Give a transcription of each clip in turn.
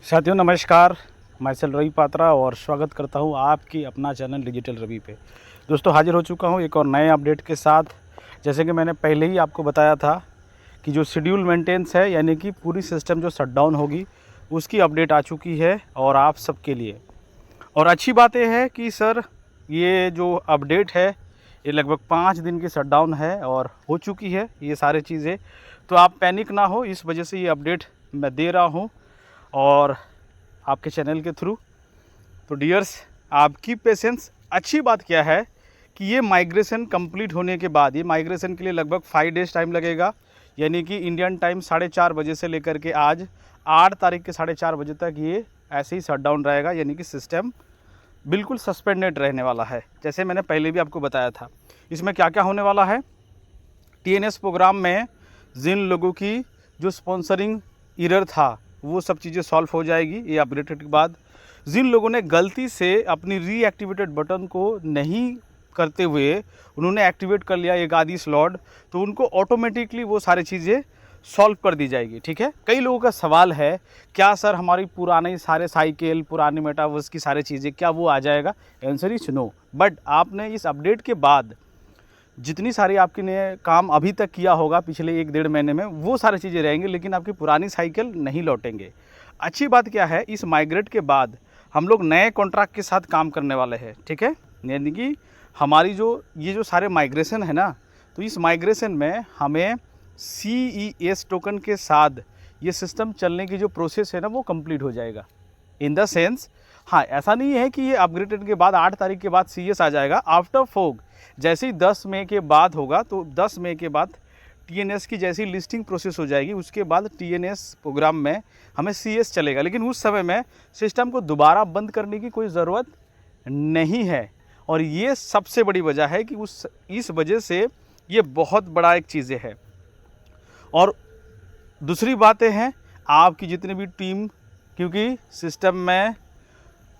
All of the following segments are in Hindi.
साथियों नमस्कार, मैं सेल रवि पात्रा और स्वागत करता हूं आपकी अपना चैनल डिजिटल रवि पे। दोस्तों हाजिर हो चुका हूं एक और नए अपडेट के साथ। जैसे कि मैंने पहले ही आपको बताया था कि जो शेड्यूल मेंटेनेंस है यानी कि पूरी सिस्टम जो शटडाउन होगी उसकी अपडेट आ चुकी है और आप सबके लिए। और अच्छी बात यह है कि सर ये जो अपडेट है ये लगभग 5 दिन की शटडाउन है और हो चुकी है ये सारी चीज़ें। तो आप पैनिक ना हो, इस वजह से ये अपडेट मैं दे रहा हूँ और आपके चैनल के थ्रू। तो डियर्स, आपकी पेशेंस। अच्छी बात क्या है कि ये माइग्रेशन कंप्लीट होने के बाद, ये माइग्रेशन के लिए लगभग 5 डेज़ टाइम लगेगा, यानी कि इंडियन टाइम 4:30 बजे से लेकर के आज 8 तारीख के 4:30 बजे तक ये ऐसे ही शटडाउन रहेगा, यानी कि सिस्टम बिल्कुल सस्पेंडेड रहने वाला है। जैसे मैंने पहले भी आपको बताया था। इसमें क्या क्या होने वाला है, टीएनएस प्रोग्राम में जिन लोगों की जो स्पॉन्सरिंग एरर था वो सब चीज़ें सॉल्व हो जाएगी ये अपडेट के बाद। जिन लोगों ने गलती से अपनी रीएक्टिवेटेड बटन को नहीं करते हुए उन्होंने एक्टिवेट कर लिया एक आधी स्लॉट, तो उनको ऑटोमेटिकली वो सारी चीज़ें सॉल्व कर दी जाएगी। ठीक है। कई लोगों का सवाल है क्या सर हमारी पुराने सारे साइकिल, पुराने मेटावर्स की सारी चीज़ें क्या वो आ जाएगा? Answer is no. बट आपने इस अपडेट के बाद जितनी सारी आपके ने काम अभी तक किया होगा पिछले 1-1.5 महीने में, वो सारी चीज़ें रहेंगी, लेकिन आपकी पुरानी साइकिल नहीं लौटेंगे। अच्छी बात क्या है, इस माइग्रेट के बाद हम लोग नए कॉन्ट्रैक्ट के साथ काम करने वाले हैं। ठीक है। यानी कि हमारी ये जो सारे माइग्रेशन है ना, तो इस माइग्रेशन में हमें CES टोकन के साथ ये सिस्टम चलने की जो प्रोसेस है ना वो कंप्लीट हो जाएगा। इन द सेंस, हाँ, ऐसा नहीं है कि ये अपग्रेडेड के बाद 8 तारीख के बाद CS आ जाएगा। आफ्टर फोग जैसे ही 10 मई के बाद होगा, तो 10 मई के बाद TNS की जैसी लिस्टिंग प्रोसेस हो जाएगी, उसके बाद TNS प्रोग्राम में हमें CS चलेगा। लेकिन उस समय में सिस्टम को दोबारा बंद करने की कोई ज़रूरत नहीं है। और ये सबसे बड़ी वजह है कि इस वजह से ये बहुत बड़ा एक चीज़ें है। और दूसरी बातें हैं आपकी जितनी भी टीम, क्योंकि सिस्टम में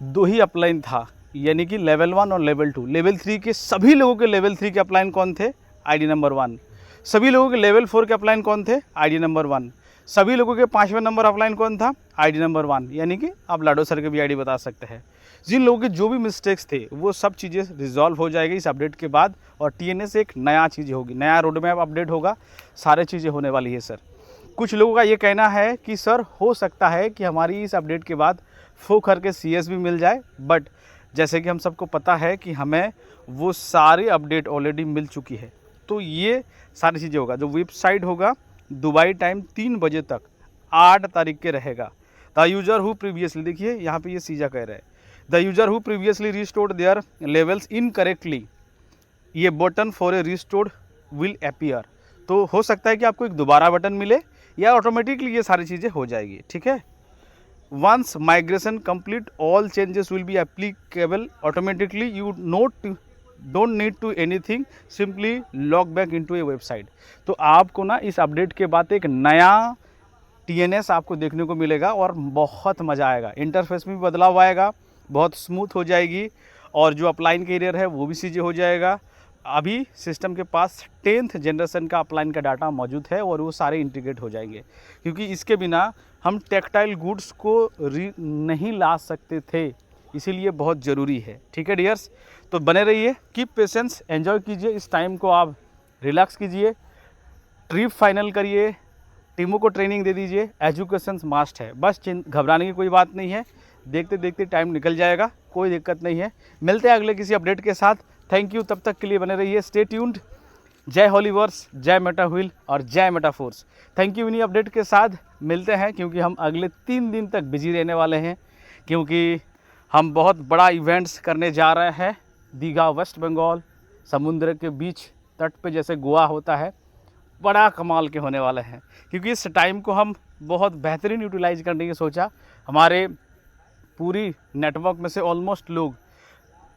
2 ही अपलाइन था, यानी कि लेवल 1 और लेवल 2। लेवल 3 के सभी लोगों के लेवल 3 के अपलाइन कौन थे? ID number 1। सभी लोगों के लेवल 4 के अपलाइन कौन थे? ID number 1। सभी लोगों के 5वें नंबर अपलाइन कौन था? ID number 1। यानी कि आप लाडो सर के भी ID बता सकते हैं। जिन लोगों के जो भी मिस्टेक्स थे वो सब चीज़ें रिजॉल्व हो जाएगी इस अपडेट के बाद, और TNS एक नया चीज़ होगी, नया रोड मैप अपडेट होगा, सारी चीज़ें होने वाली है सर। कुछ लोगों का ये कहना है कि सर हो सकता है कि हमारी इस अपडेट के बाद फो करके CS भी मिल जाए, बट जैसे कि हम सबको पता है कि हमें वो सारी अपडेट ऑलरेडी मिल चुकी है। तो ये सारी चीज़ें होगा। जो वेबसाइट होगा दुबई टाइम 3 बजे तक 8 तारीख के रहेगा। द यूजर हु प्रीवियसली, देखिए यहाँ पे ये सीजा कह रहा है, the user who previously restored their levels incorrectly, ये button for a restored will appear. तो हो सकता है कि आपको एक दोबारा बटन मिले या ऑटोमेटिकली ये सारी चीज़ें हो जाएगी। ठीक है। Once migration complete, all changes will be applicable automatically. You don't need to anything, simply log back into a website. तो आपको ना इस अपडेट के बाद एक नया TNS आपको देखने को मिलेगा और बहुत मज़ा आएगा। इंटरफेस में भी बदलाव आएगा, बहुत स्मूथ हो जाएगी, और जो अपलाइन का एरियर है वो भी चीज़ें हो जाएगा। अभी सिस्टम के पास 10th जनरेशन का अपलाइन का डाटा मौजूद है और वो सारे इंटीग्रेट हो जाएंगे, क्योंकि इसके बिना हम टेक्सटाइल गुड्स को नहीं ला सकते थे, इसीलिए बहुत ज़रूरी है। ठीक है डियर्स, तो बने रहिए, कीप पेशेंस, एंजॉय कीजिए इस टाइम को, आप रिलैक्स कीजिए, ट्रिप फाइनल करिए, टीमों को ट्रेनिंग दे दीजिए। एजुकेशन मास्ट है, बस घबराने की कोई बात नहीं है। देखते देखते टाइम निकल जाएगा, कोई दिक्कत नहीं है। मिलते हैं अगले किसी अपडेट के साथ। थैंक यू, तब तक के लिए बने रहिए, स्टे ट्यून्ड। जय हॉलीवर्स, जय मेटा व्हील और जय मेटाफोर्स। Thank you. इन्हीं अपडेट के साथ मिलते हैं, क्योंकि हम अगले 3 दिन तक बिजी रहने वाले हैं, क्योंकि हम बहुत बड़ा इवेंट्स करने जा रहे हैं। दीघा, वेस्ट बंगाल, समुद्र के बीच तट पे जैसे गोवा होता है, बड़ा कमाल के होने वाले हैं। क्योंकि इस टाइम को हम बहुत बेहतरीन यूटिलाइज करने की सोचा। हमारे पूरी नेटवर्क में से ऑलमोस्ट लोग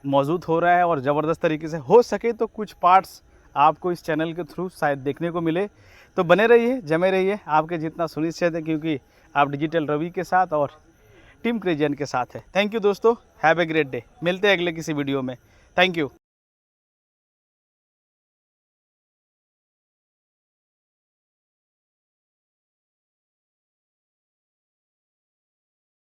मौजूद हो रहा है, और ज़बरदस्त तरीके से हो सके तो कुछ पार्ट्स आपको इस चैनल के थ्रू शायद देखने को मिले। तो बने रहिए, जमे रहिए, आपके जितना सुनिश्चित है, क्योंकि आप डिजिटल रवि के साथ और टीम क्रेजियन के साथ है। थैंक यू दोस्तों, हैव ए ग्रेट डे। मिलते हैं अगले किसी वीडियो में। Thank you.